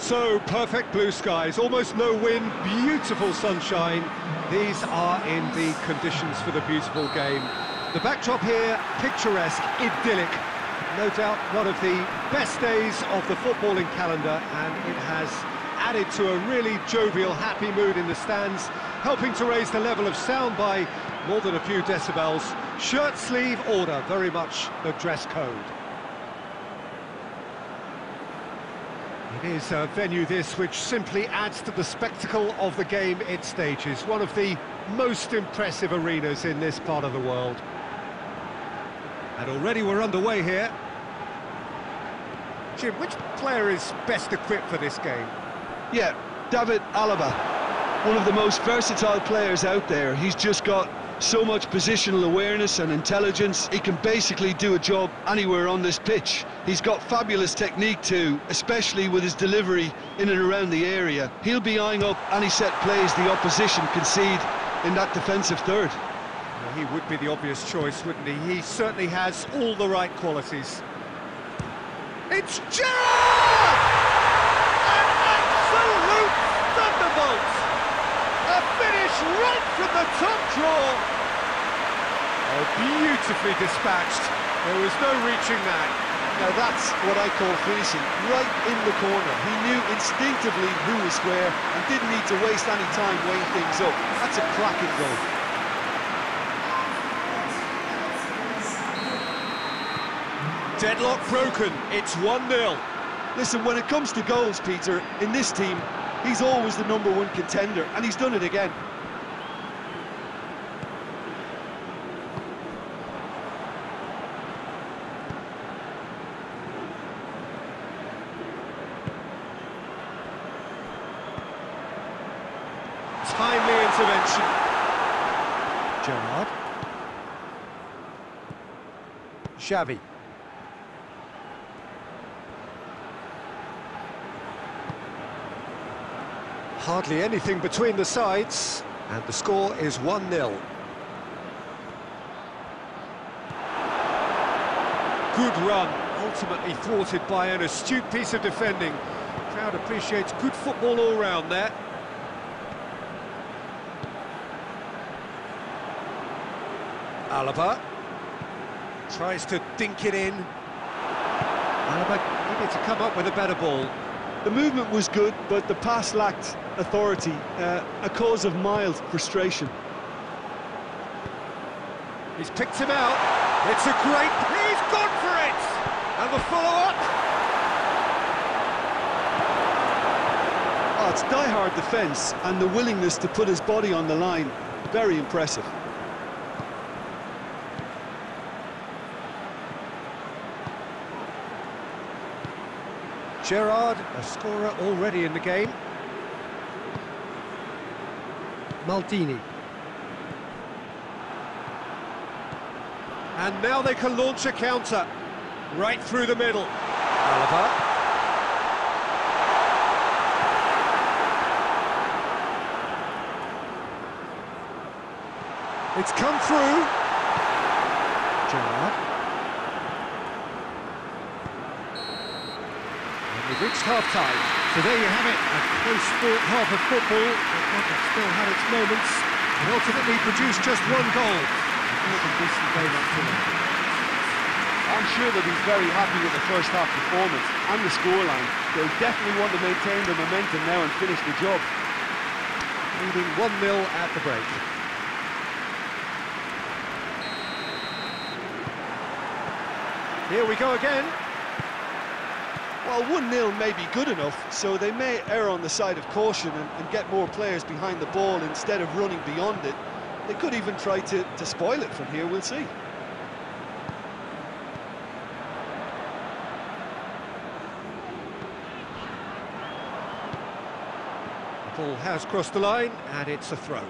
So, perfect blue skies, almost no wind, beautiful sunshine. These are in the conditions for the beautiful game. The backdrop here, picturesque, idyllic. No doubt one of the best days of the footballing calendar, and it has added to a really jovial, happy mood in the stands, helping to raise the level of sound by more than a few decibels. Shirt sleeve order, very much the dress code. It is a venue this which simply adds to the spectacle of the game it stages. One of the most impressive arenas in this part of the world. And already we're underway here. Jim, which player is best equipped for this game? Yeah, David Alaba. One of the most versatile players out there. He's just got so much positional awareness and intelligence. He can basically do a job anywhere on this pitch. He's got fabulous technique too, especially with his delivery in and around the area. He'll be eyeing up any set plays the opposition concede in that defensive third. Well, he would be the obvious choice, wouldn't he? He certainly has all the right qualities. It's Gerrard! An absolute thunderbolt! A finish right from the top drawer! Oh, beautifully dispatched. There was no reaching that. Now that's what I call finishing, right in the corner. He knew instinctively who was square and didn't need to waste any time weighing things up. That's a cracking goal. Deadlock broken, it's 1-0. Listen, when it comes to goals, Peter, in this team, he's always the #1 contender, and he's done it again. Timely intervention. Gerrard. Xavi. Hardly anything between the sides, and the score is 1-0. Good run, ultimately thwarted by an astute piece of defending. The crowd appreciates good football all round there. Alaba tries to dink it in. Alaba needed to come up with a better ball. The movement was good, but the pass lacked authority, a cause of mild frustration. He's picked him out. It's a great... He's gone for it! And the follow-up. Oh, it's die-hard defence, and the willingness to put his body on the line. Very impressive. Gerrard, a scorer already in the game. Maldini. And now they can launch a counter. Right through the middle. Alaba. It's come through. Gerrard. We've reached half-time, so there you have it, a close-fought half of football, but one that still had its moments, and ultimately produced just one goal. More than decent game up to now. I'm sure they'll be very happy with the first half performance and the scoreline. They'll definitely want to maintain the momentum now and finish the job. Leading 1-0 at the break. Here we go again. Well, 1-0 may be good enough, so they may err on the side of caution and get more players behind the ball instead of running beyond it. They could even try to spoil it from here, we'll see. The ball has crossed the line, and it's a throw.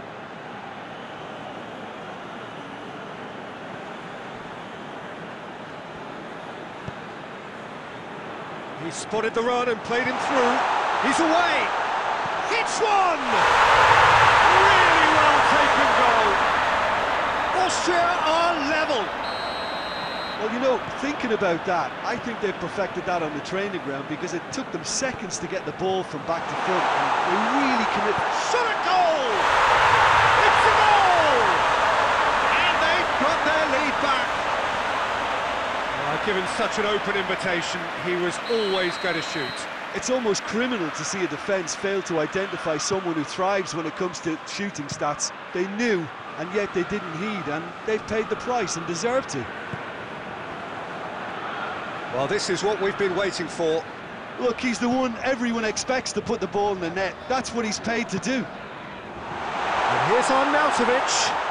He spotted the run and played him through. He's away! Hits one! Really well taken goal. Austria are level. Well, you know, thinking about that, I think they've perfected that on the training ground because it took them seconds to get the ball from back to front. And they really commit. Shot at goal! It's a goal! And they've got their lead back. Given such an open invitation, he was always going to shoot. It's almost criminal to see a defence fail to identify someone who thrives when it comes to shooting stats. They knew, and yet they didn't heed, and they've paid the price and deserve to. Well, this is what we've been waiting for. Look, he's the one everyone expects to put the ball in the net. That's what he's paid to do. And here's Arnautovic.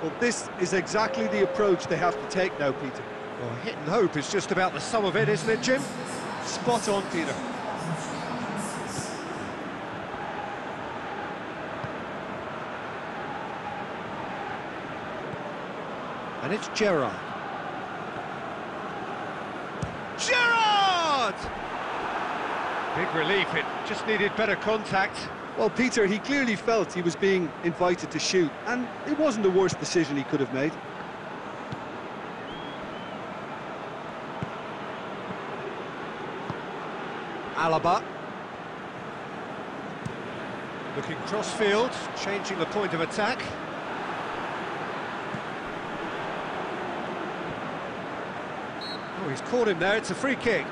Well, this is exactly the approach they have to take now, Peter. Well, hit and hope is just about the sum of it, isn't it, Jim? Spot on, Peter. And it's Gerrard. Gerrard! Big relief, it just needed better contact. Well, Peter, he clearly felt he was being invited to shoot, and it wasn't the worst decision he could have made. Alaba. Looking cross-field, changing the point of attack. Oh, he's caught him there, it's a free kick.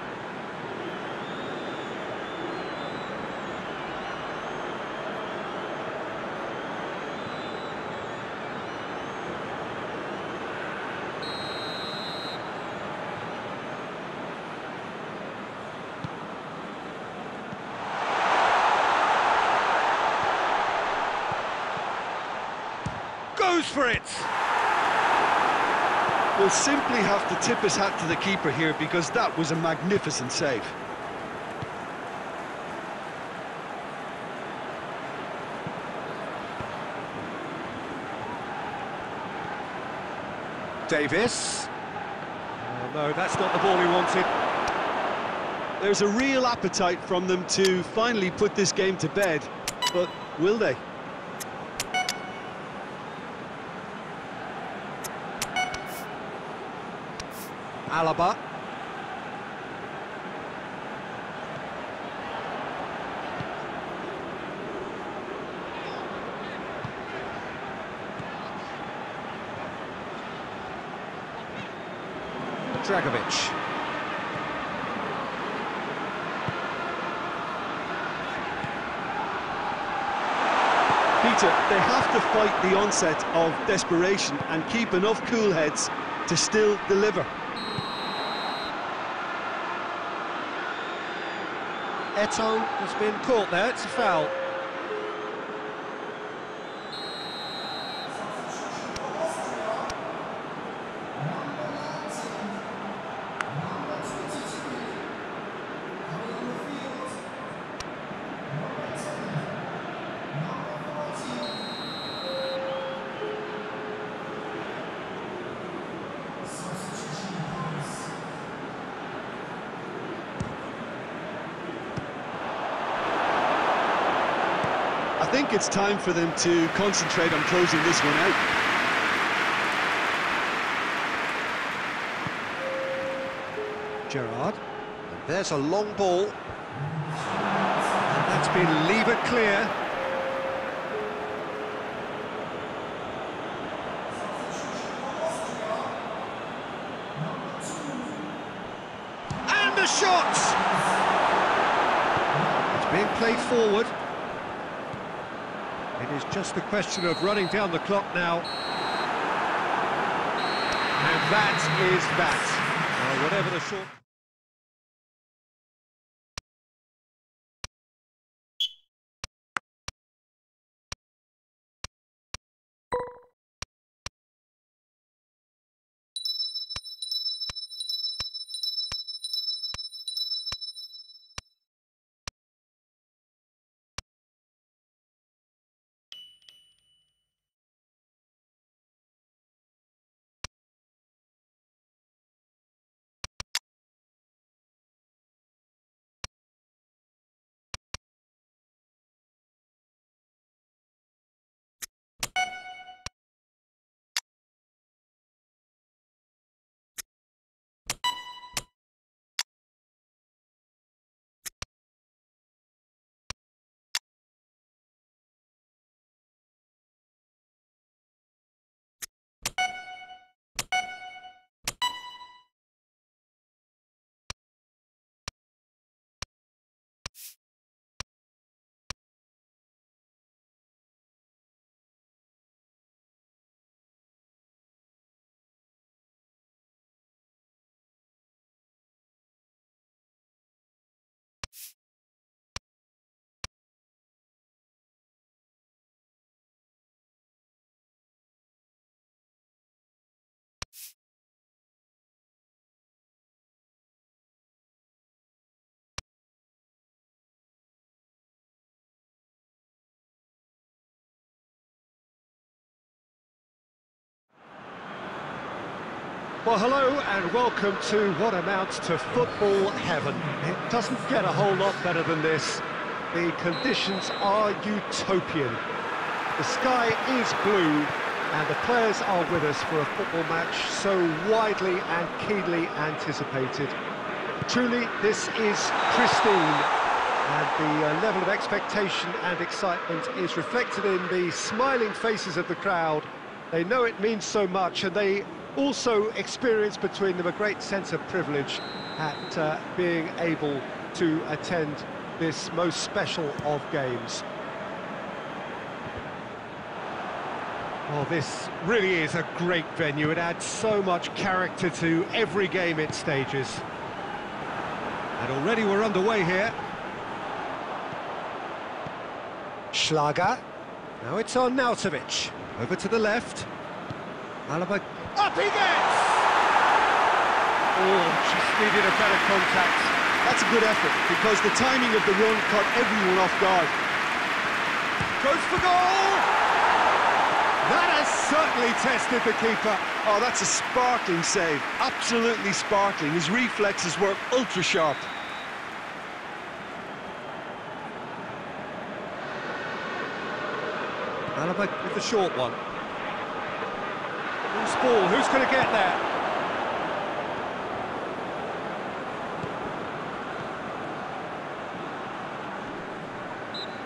Goes for it! We'll simply have to tip his hat to the keeper here because that was a magnificent save. Davis. Oh, no, that's not the ball he wanted. There's a real appetite from them to finally put this game to bed, but will they? Alaba. Dragovic. Peter, they have to fight the onset of desperation and keep enough cool heads to still deliver. Eto'o has been caught there, it's a foul. I think it's time for them to concentrate on closing this one out. Gerrard. And there's a long ball. And that's been levered clear. And the shot! It's being played forward. It is just a question of running down the clock now. And that is that. Whatever the short... Well, hello and welcome to what amounts to football heaven. It doesn't get a whole lot better than this. The conditions are utopian. The sky is blue and the players are with us for a football match so widely and keenly anticipated. Truly, this is pristine, and the level of expectation and excitement is reflected in the smiling faces of the crowd. They know it means so much, and they also experience between them a great sense of privilege at being able to attend this most special of games. Well, this really is a great venue. It adds so much character to every game it stages. And already we're underway here. Schlager. Now it's on Nautovic. Over to the left. Alaba. Up he gets! Oh, just needed a better contact. That's a good effort, because the timing of the run caught everyone off guard. Goes for goal! That has certainly tested the keeper. Oh, that's a sparkling save. Absolutely sparkling. His reflexes were ultra-sharp. Alaba with the short one. Loose ball, who's going to get there?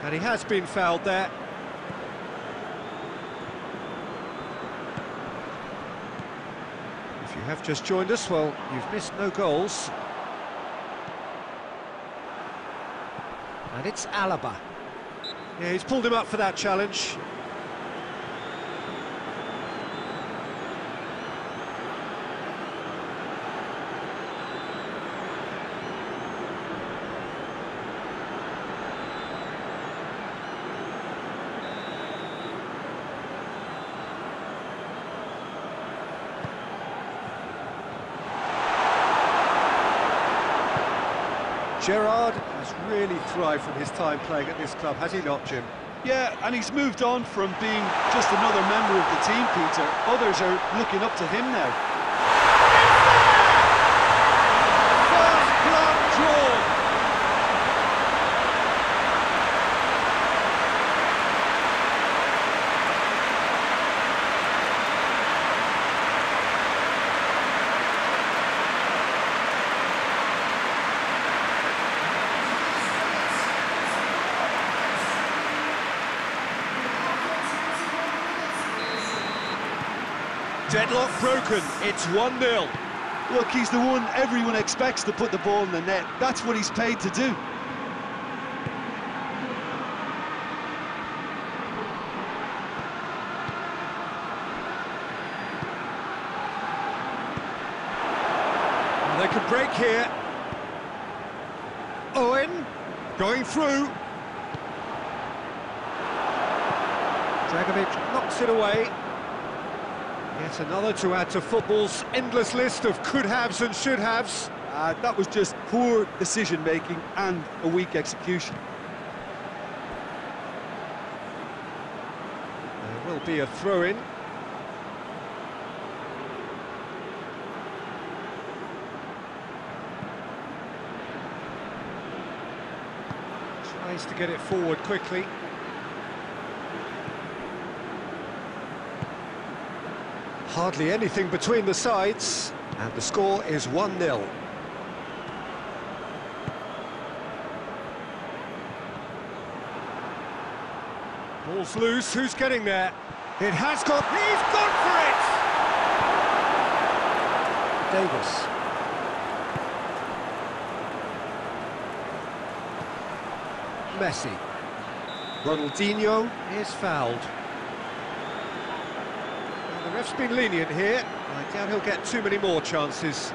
And he has been fouled there. If you have just joined us, well, you've missed no goals. And it's Alaba. Yeah, he's pulled him up for that challenge. Gerrard has really thrived from his time playing at this club, has he not, Jim? Yeah, and he's moved on from being just another member of the team, Peter. Others are looking up to him now. First blood drawn! Deadlock broken, it's 1-0. Look, he's the one everyone expects to put the ball in the net. That's what he's paid to do. Well, they could break here. Owen, going through. Dragovic knocks it away. Yet another to add to football's endless list of could-haves and should-haves. That was just poor decision-making and a weak execution. There will be a throw-in. Tries to get it forward quickly. Hardly anything between the sides, and the score is 1-0. Ball's loose, who's getting there? It has got, he's gone for it! Davis. Messi. Ronaldinho is fouled. The ref's been lenient here. I doubt he'll get too many more chances.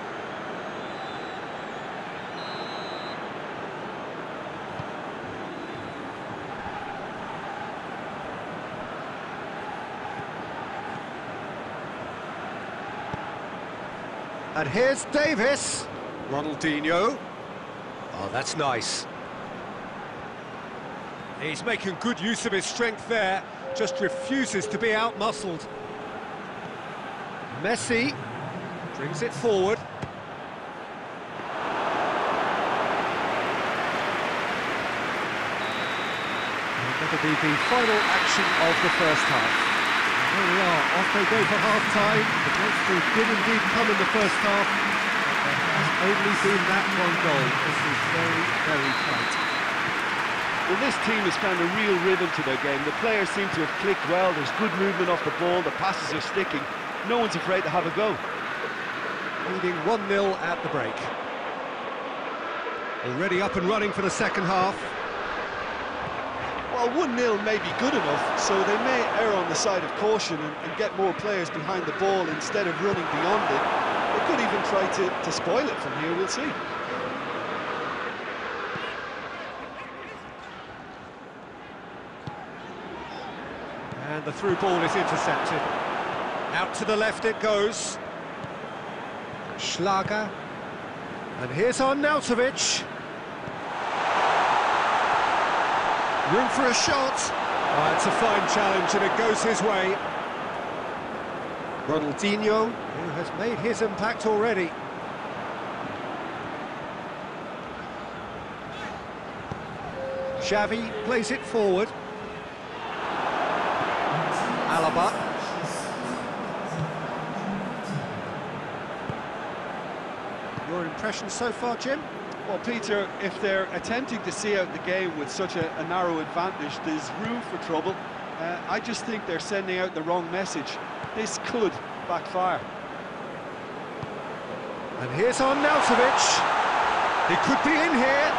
And here's Davis. Ronaldinho. Oh, that's nice. He's making good use of his strength there. Just refuses to be out-muscled. Messi Brings it forward. That'll be the final action of the first half. And there we are, off they go for half-time. The breakthrough did indeed come in the first half, but there has only been that one goal. This is very, very tight. Well, this team has found a real rhythm to their game. The players seem to have clicked well. There's good movement off the ball. The passes are sticking. No one's afraid to have a go. Leading 1-0 at the break. Already up and running for the second half. Well, 1-0 may be good enough, so they may err on the side of caution and get more players behind the ball instead of running beyond it. They could even try to spoil it from here, we'll see. And the through ball is intercepted. Out to the left it goes. Schlager. And here's Arnautovic. Room for a shot. Oh, it's a fine challenge and it goes his way. Ronaldinho, who has made his impact already. Xavi plays it forward. Alaba. Your impression so far, Jim? Well, Peter, if they're attempting to see out the game with such a narrow advantage, there's room for trouble. I just think they're sending out the wrong message. This could backfire. And here's Arnautovic. He could be in here.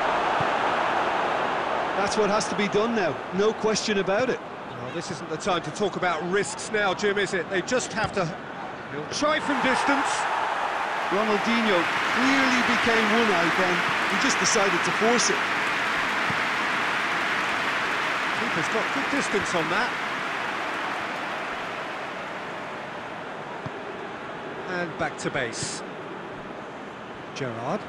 That's what has to be done now, no question about it. Well, this isn't the time to talk about risks now, Jim, is it? They just have to... He'll try from distance. Ronaldinho clearly became one-eyed then. He just decided to force it. Keeper's got good distance on that. And back to base. Gerrard.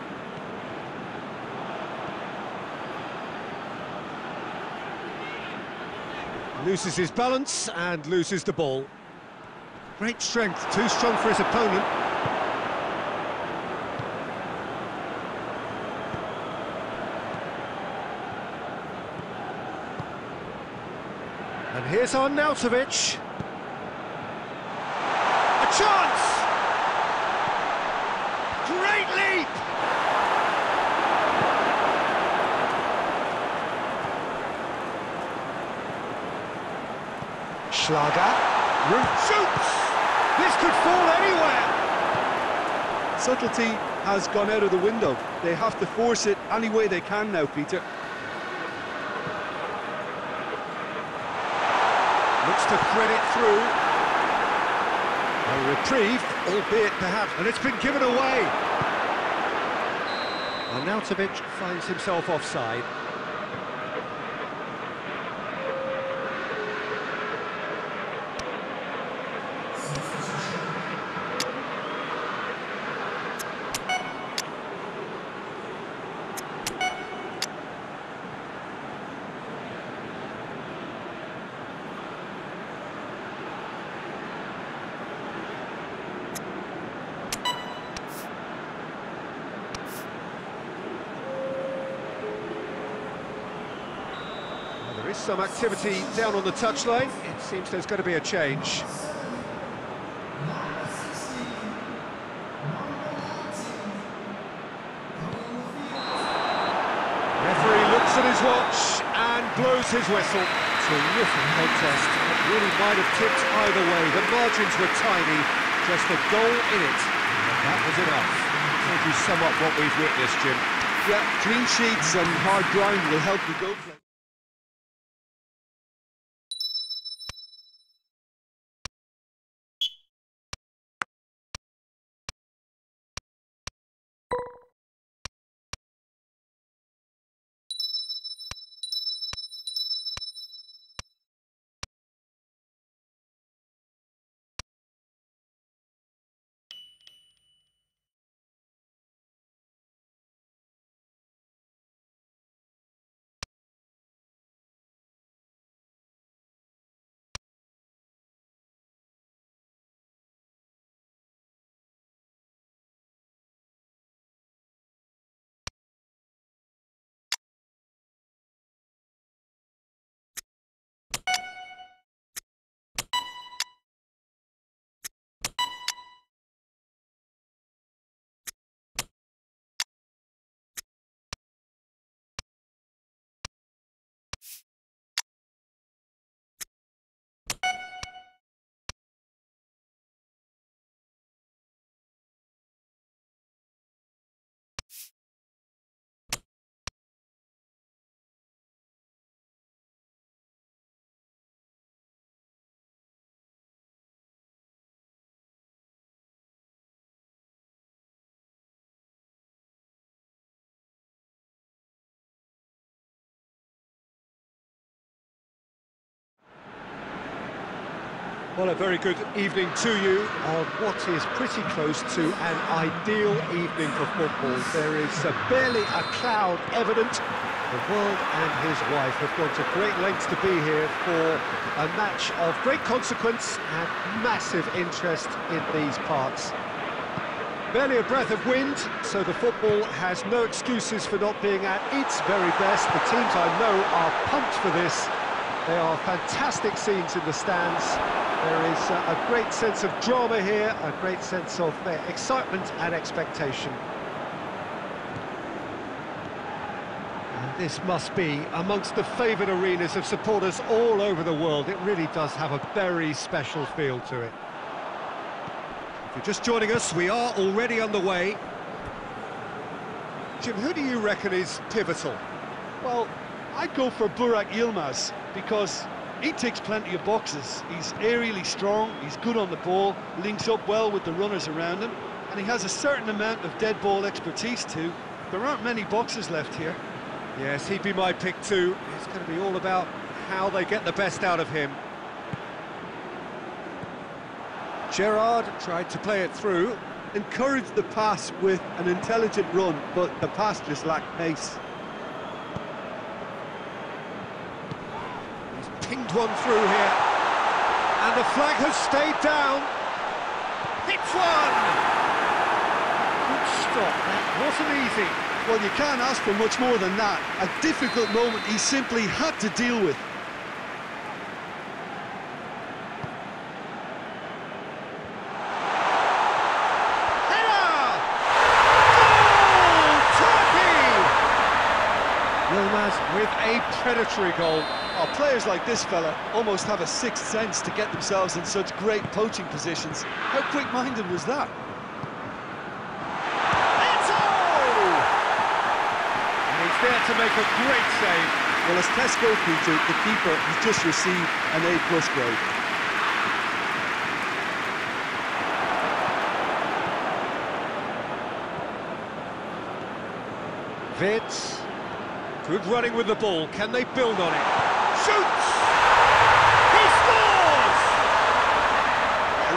Loses his balance and loses the ball. Great strength, too strong for his opponent. And here's Arnautovic. A chance! Great leap! Schlager. Shoots! This could fall anywhere! Subtlety has gone out of the window. They have to force it any way they can now, Peter. Looks to thread it through. A reprieve, albeit perhaps, and it's been given away. Arnautovic finds himself offside. There is some activity down on the touchline. It seems there's going to be a change. Referee looks at his watch and blows his whistle. Terrific contest. It really might have tipped either way. The margins were tiny, just a goal in it. And that was enough. Thank you sum up what we've witnessed, Jim. Yeah, clean sheets and hard ground will help the goal play. Well, a very good evening to you on what is pretty close to an ideal evening for football. There is barely a cloud evident. The world and his wife have gone to great lengths to be here for a match of great consequence and massive interest in these parts. Barely a breath of wind, so the football has no excuses for not being at its very best. The teams I know are pumped for this. There are fantastic scenes in the stands. There is a great sense of drama here, a great sense of excitement and expectation. And this must be amongst the favoured arenas of supporters all over the world. It really does have a very special feel to it. If you're just joining us, we are already underway. Jim, who do you reckon is pivotal? Well, I'd go for Burak Yilmaz because he ticks plenty of boxes. He's aerially strong, he's good on the ball, links up well with the runners around him, and he has a certain amount of dead ball expertise too. There aren't many boxes left here. Yes, he'd be my pick too. It's going to be all about how they get the best out of him. Gerrard tried to play it through. Encouraged the pass with an intelligent run, but the pass just lacked pace. He's pinged one through here. And the flag has stayed down. Hits one! Good stop, that wasn't easy. Well, you can't ask for much more than that. A difficult moment he simply had to deal with. Yilmaz with a predatory goal. Oh, players like this fella almost have a sixth sense to get themselves in such great poaching positions. How quick-minded was that? And he's there to make a great save. Well, as tests go, Peter, the keeper has just received an A+ grade. Wits. Good running with the ball. Can they build on it? Shoots! He scores!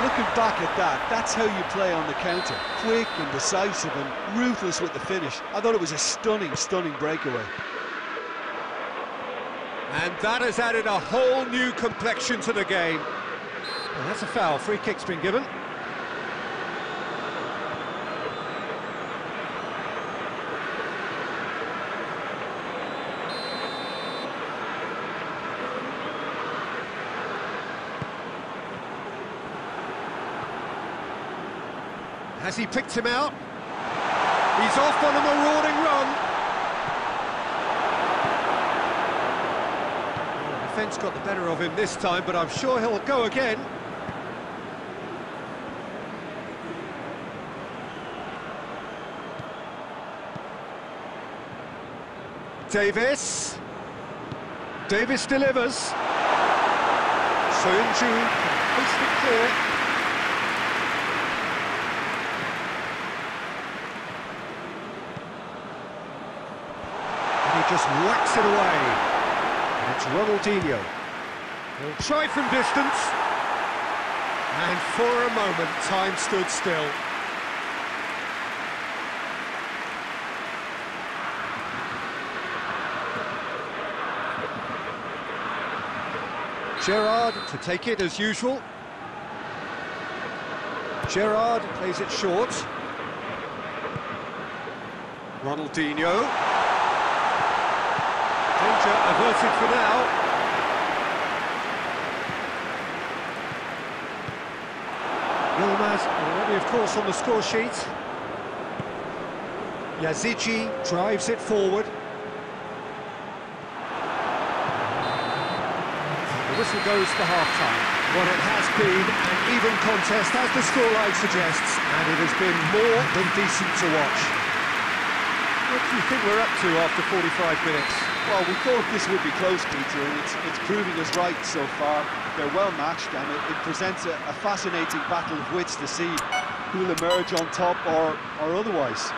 Looking back at that, that's how you play on the counter. Quick and decisive and ruthless with the finish. I thought it was a stunning, stunning breakaway. And that has added a whole new complexion to the game. Well, that's a foul. Free kick's been given. Has he picked him out? He's off on a marauding run. Well, the defence got the better of him this time, but I'm sure he'll go again. Davis. Davis delivers. Soyuncu can hoist it clear. Just whacks it away. And it's Ronaldinho. He'll try from distance. And for a moment, time stood still. Gerrard to take it as usual. Gerrard plays it short. Ronaldinho. Danger averted for now. Yilmaz already, of course, on the score sheet. Yazici drives it forward. The whistle goes for half-time. Well, it has been an even contest, as the scoreline suggests, and it has been more than decent to watch. What do you think we're up to after 45 minutes? Well, we thought this would be close, Peter, and it's proving us right so far. They're well matched, and it presents a fascinating battle of wits to see who will emerge on top or otherwise.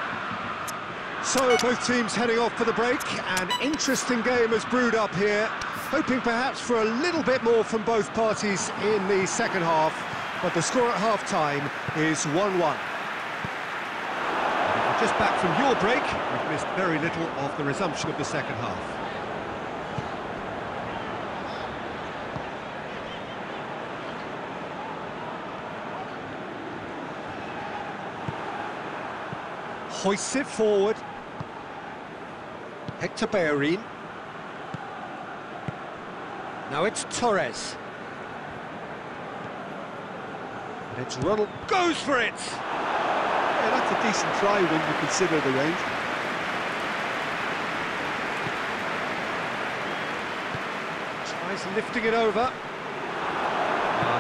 So, both teams heading off for the break. An interesting game has brewed up here. Hoping perhaps for a little bit more from both parties in the second half, but the score at half-time is 1-1. Just back from your break, we've missed very little of the resumption of the second half. Hoists it forward. Hector Bellerin. Now it's Torres. And it's Ronald. Goes for it! Yeah, that's a decent try when you consider the range. Tries lifting it over.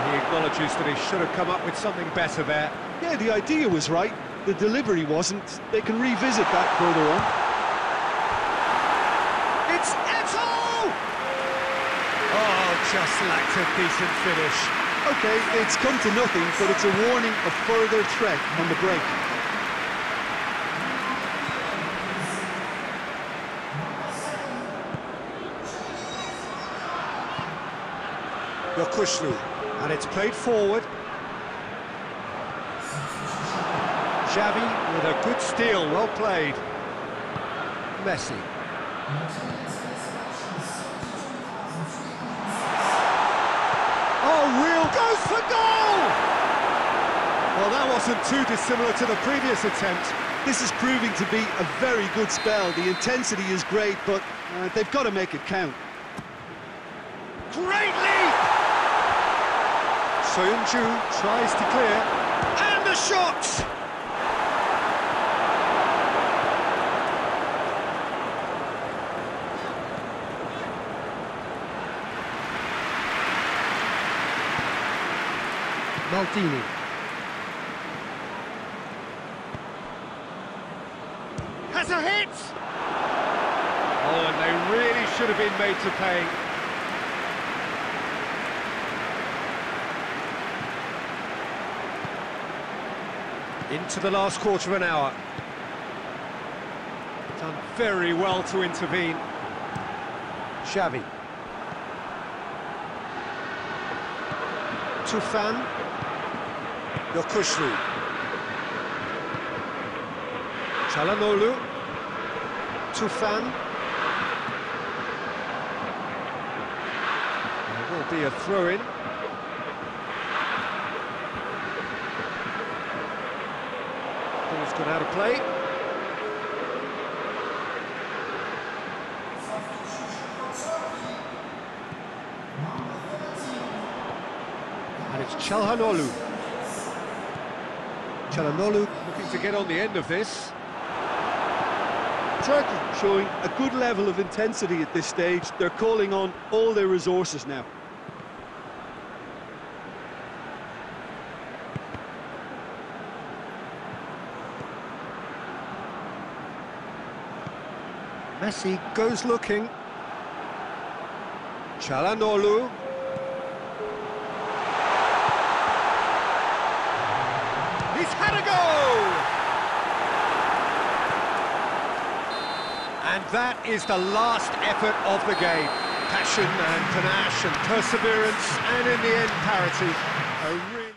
He acknowledges that he should have come up with something better there. Yeah, the idea was right. The delivery wasn't. They can revisit that further on. It's Eto'o! Oh, just lacked a decent finish. Okay, it's come to nothing, but it's a warning of further threat on the break. Yokushlu, and it's played forward. Xavi with a good steal, well played. Messi. Oh, Real goes for goal! Well, that wasn't too dissimilar to the previous attempt. This is proving to be a very good spell. The intensity is great, but they've got to make it count. Great leap! Soyuncu tries to clear, and the shot! Maldini. Has a hit! Oh, and they really should have been made to pay. Into the last quarter of an hour. Done very well to intervene. Xavi. Tufan. Yokushlu. Çalhanoğlu. Tufan. There will be a throw-in. Ball's gone out of play. And it's Çalhanoğlu. Çalhanoğlu looking to get on the end of this. Turkey showing a good level of intensity at this stage. They're calling on all their resources now. Messi goes looking. Çalhanoğlu. He's had a go! And that is the last effort of the game. Passion and panache and perseverance, and in the end, parity. A really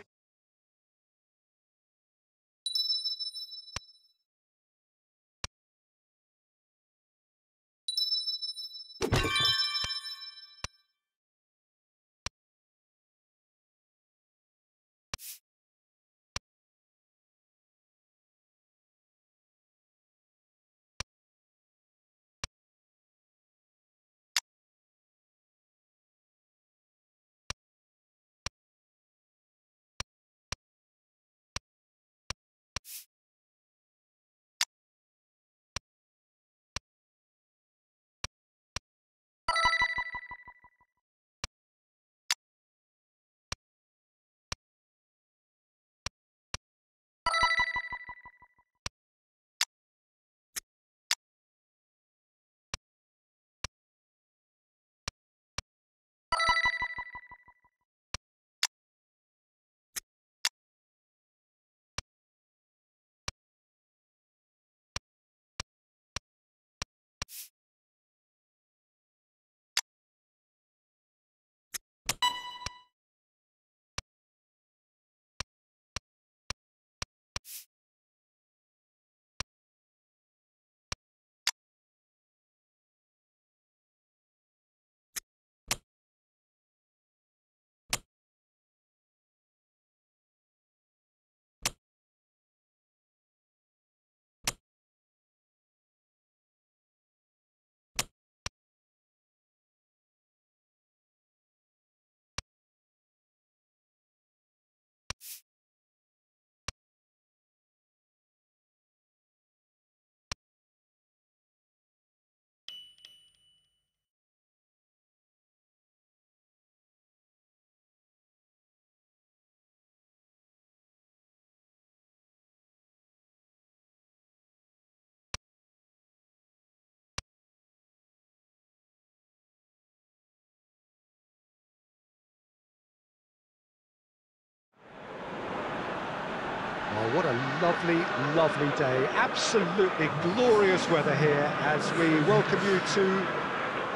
What a lovely, lovely day. Absolutely glorious weather here as we welcome you to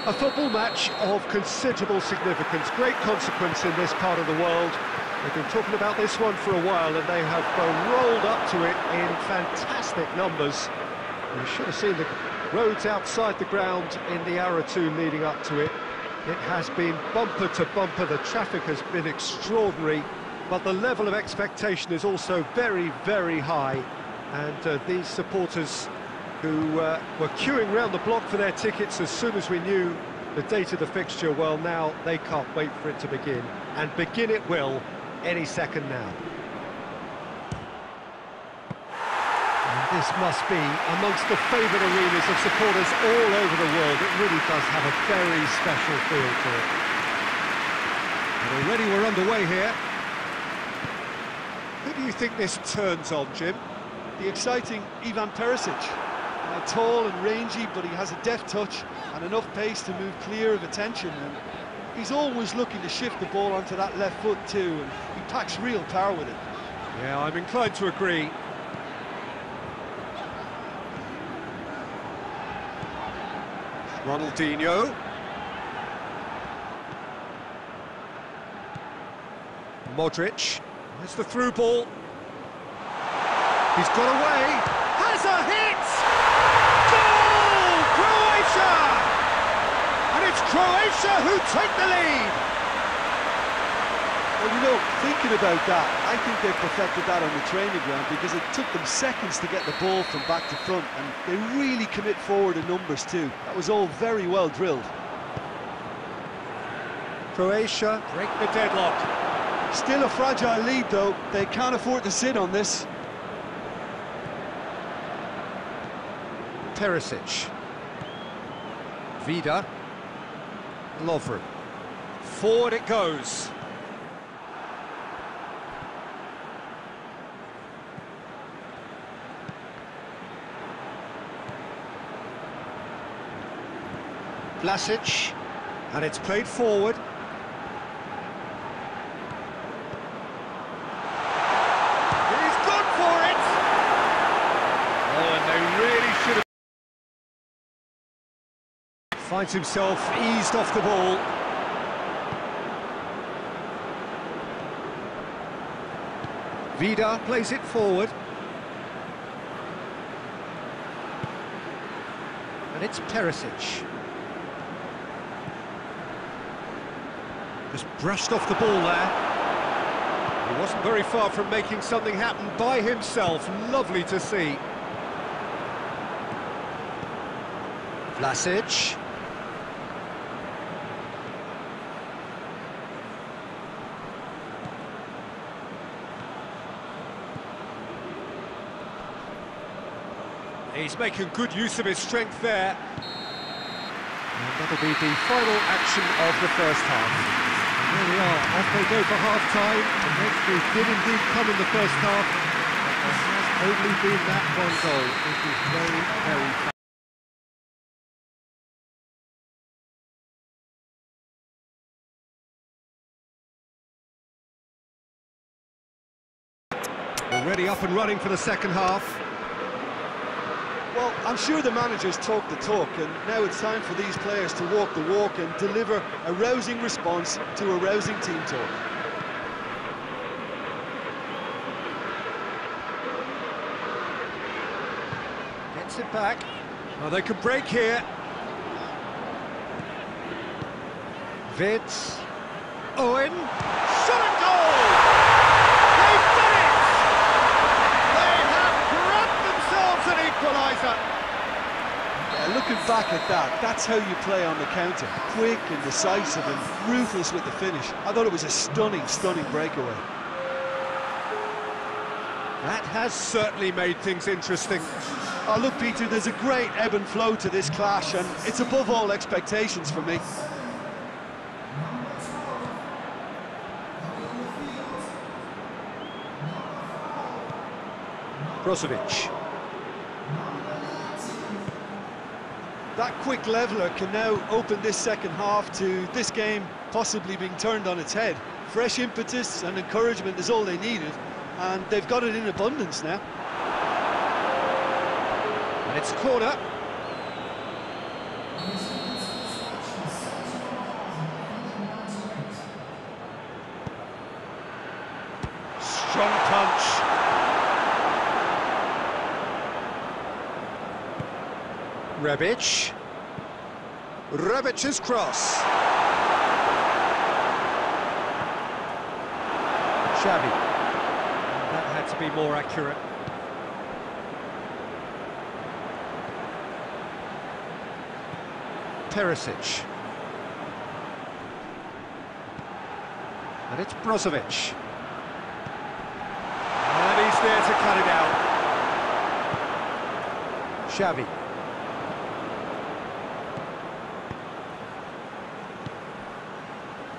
a football match of considerable significance, great consequence in this part of the world. They've been talking about this one for a while and they have rolled up to it in fantastic numbers. You should have seen the roads outside the ground in the hour or two leading up to it. It has been bumper to bumper, the traffic has been extraordinary, but the level of expectation is also very, very high. And these supporters who were queuing round the block for their tickets as soon as we knew the date of the fixture, well, now they can't wait for it to begin. And begin it will any second now. And this must be amongst the favourite arenas of supporters all over the world. It really does have a very special feel to it. And already we're underway here. Who do you think this turns on, Jim? The exciting Ivan Perisic. Tall and rangy, but he has a deft touch and enough pace to move clear of attention, and he's always looking to shift the ball onto that left foot too, and he packs real power with it. Yeah, I'm inclined to agree. Ronaldinho. Modric. There's the through ball. He's got away. Has a hit! Goal! Croatia! And it's Croatia who take the lead! Well, you know, thinking about that, I think they've perfected that on the training ground because it took them seconds to get the ball from back to front, and they really commit forward in numbers too. That was all very well drilled. Croatia break the deadlock. Still a fragile lead though, they can't afford to sit on this. Perisic. Vida. Lovren. Forward it goes. Vlasic. And it's played forward. He's gone for it! Oh, and they really should have... Finds himself eased off the ball. Vida plays it forward. And it's Perisic. Just brushed off the ball there. He wasn't very far from making something happen by himself. Lovely to see. Vlasic. He's making good use of his strength there. And that'll be the final action of the first half. And there we are, off they go for half-time. The breakthrough did indeed come in the first half, but there has only been that one goal. It is very, very fast. Already up and running for the second half. Well, I'm sure the managers talk the talk, and now it's time for these players to walk the walk and deliver a rousing response to a rousing team talk. Gets it back. Oh, they can break here. Vids. Owen. Shot and goal! They've done it! They have grabbed themselves an equaliser. Yeah, looking back at that, that's how you play on the counter. Quick and decisive and ruthless with the finish. I thought it was a stunning, stunning breakaway. That has certainly made things interesting. Oh, look, Peter, there's a great ebb and flow to this clash, and it's above all expectations for me. Brozovic. That quick leveller can now open this second half to this game possibly being turned on its head. Fresh impetus and encouragement is all they needed, and they've got it in abundance now. And it's a corner. Strong punch. Rebic. Rebic's cross. Xavi. That had to be more accurate. Perisic. And it's Brozovic. And he's there to cut it out. Xavi.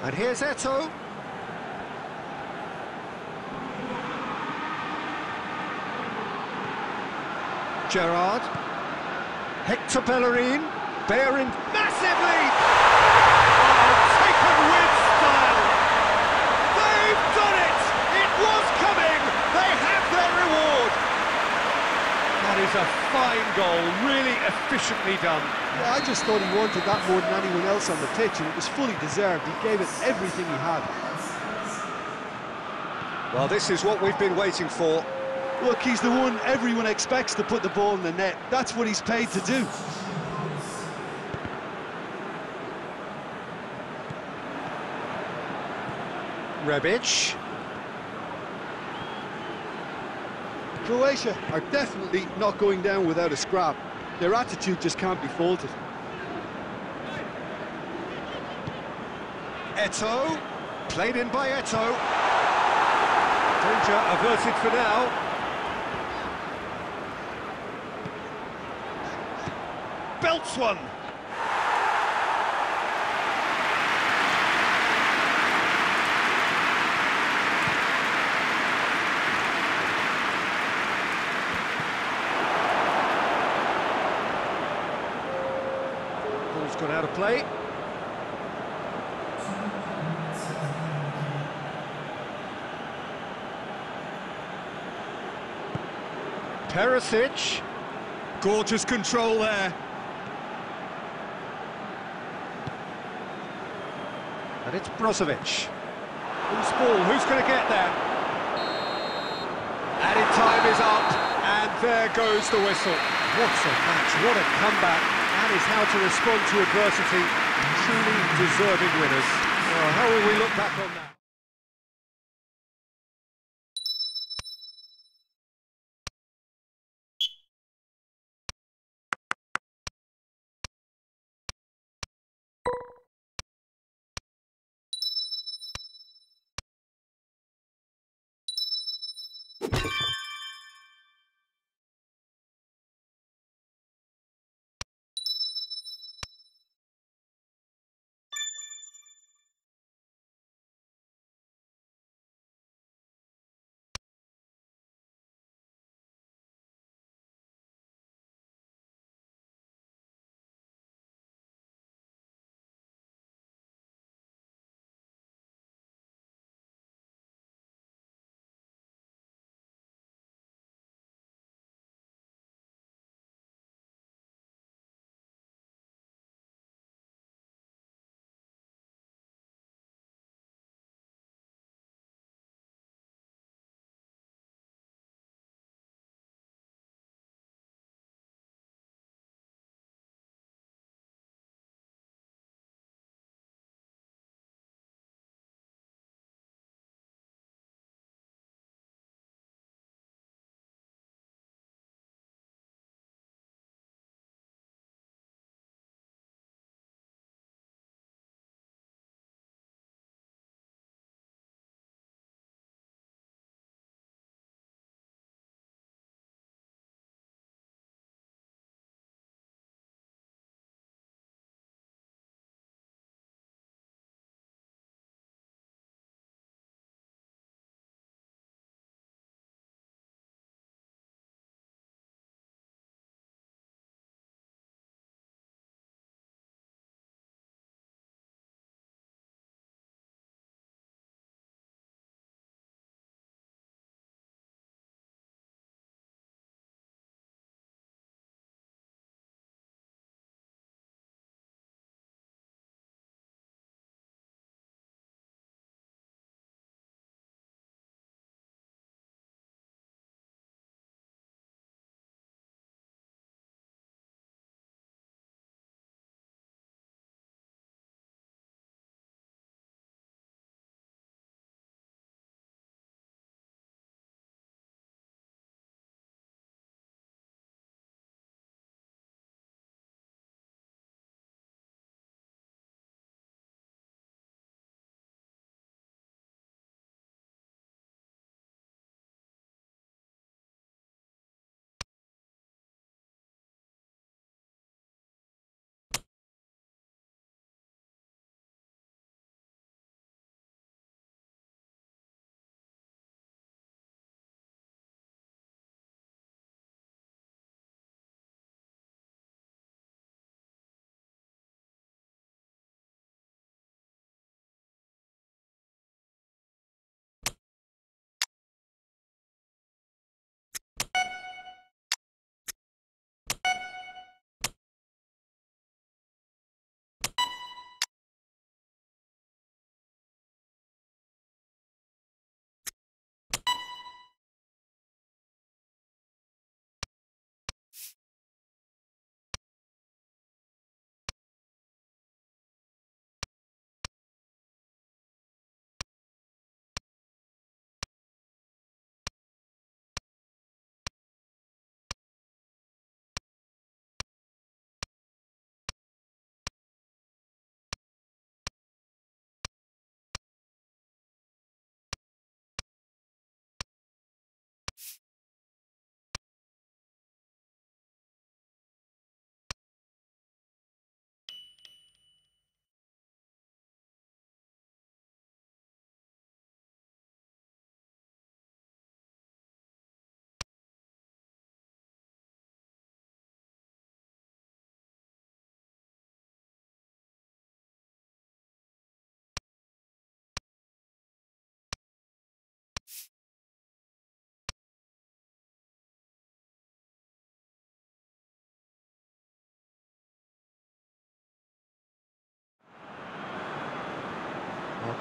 And here's Eto'o. Gerrard. Hector Bellerin. Bearing massively! Oh, taken with style! They've done it! It was coming! They have their reward! That is a fine goal, really efficiently done. Yeah, I just thought he wanted that more than anyone else on the pitch, and it was fully deserved. He gave it everything he had. Well, this is what we've been waiting for. Look, he's the one everyone expects to put the ball in the net. That's what he's paid to do. Rebic. Croatia are definitely not going down without a scrap. Their attitude just can't be faulted. Eto'o. Played in by Eto'o. Danger averted for now. Belts one. Ball's gone out of play. Perisic. Gorgeous control there. And it's Brozovic. Who's ball? Who's going to get there? Added time is up, and there goes the whistle. What a match, what a comeback. That is how to respond to adversity. Truly deserving winners. Well, how will we look back on that?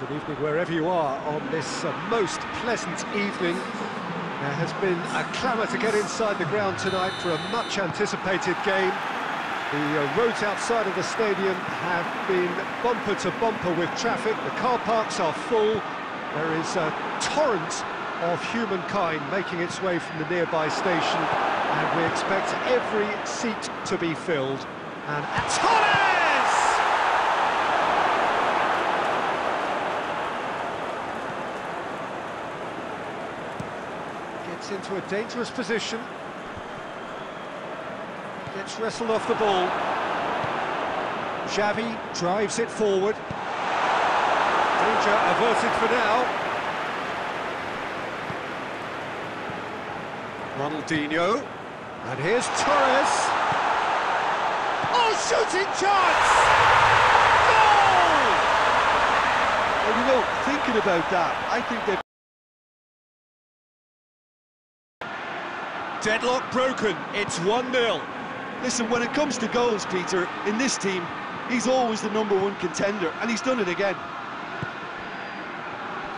Good evening wherever you are on this most pleasant evening. There has been a clamour to get inside the ground tonight for a much-anticipated game. The roads outside of the stadium have been bumper to bumper with traffic. The car parks are full. There is a torrent of humankind making its way from the nearby station, and we expect every seat to be filled. And Torres! Gets into a dangerous position. Gets wrestled off the ball. Xavi drives it forward. Danger averted for now. Ronaldinho. And here's Torres. Oh, shooting chance! Goal! Well, you know, thinking about that, I think they've... Deadlock broken, it's 1-0. Listen, when it comes to goals, Peter, in this team, he's always the #1 contender, and he's done it again.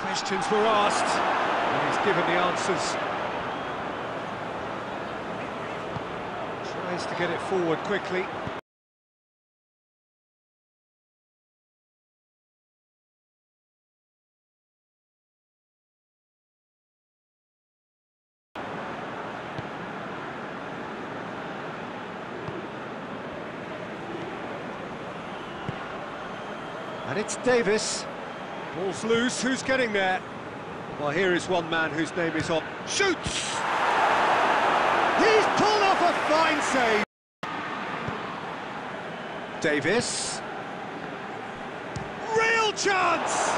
Questions were asked, and he's given the answers. Tries to get it forward quickly. And it's Davis. Ball's loose, who's getting there? Well, here is one man whose name is on. Shoots! He's pulled off a fine save. Davis. Real chance!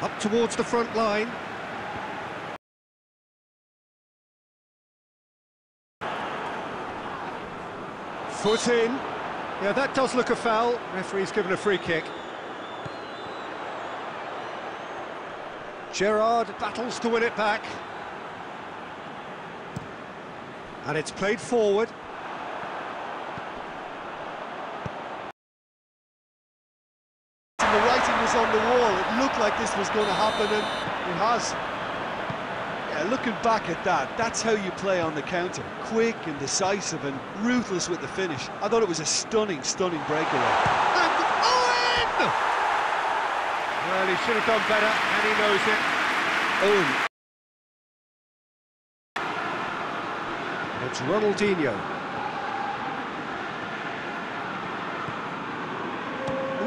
Up towards the front line. Foot in. Yeah, that does look a foul. Referee's given a free kick. Gerrard battles to win it back. And it's played forward. The writing was on the wall. It looked like this was going to happen, and it has. Yeah, looking back at that, that's how you play on the counter. Quick and decisive and ruthless with the finish. I thought it was a stunning, stunning breakaway. And Owen! Well, he should have done better, and he knows it. Owen. And it's Ronaldinho.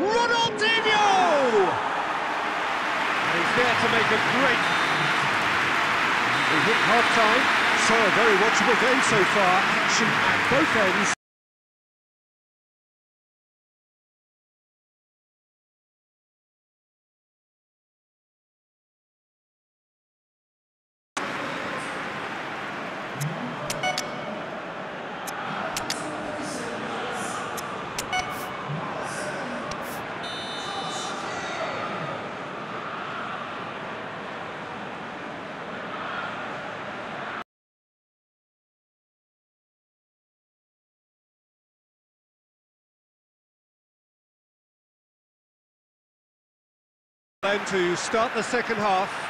Ronaldinho! And he's there to make a great... We hit half-time, so a very watchable game so far. Action at both ends. Then to start the second half.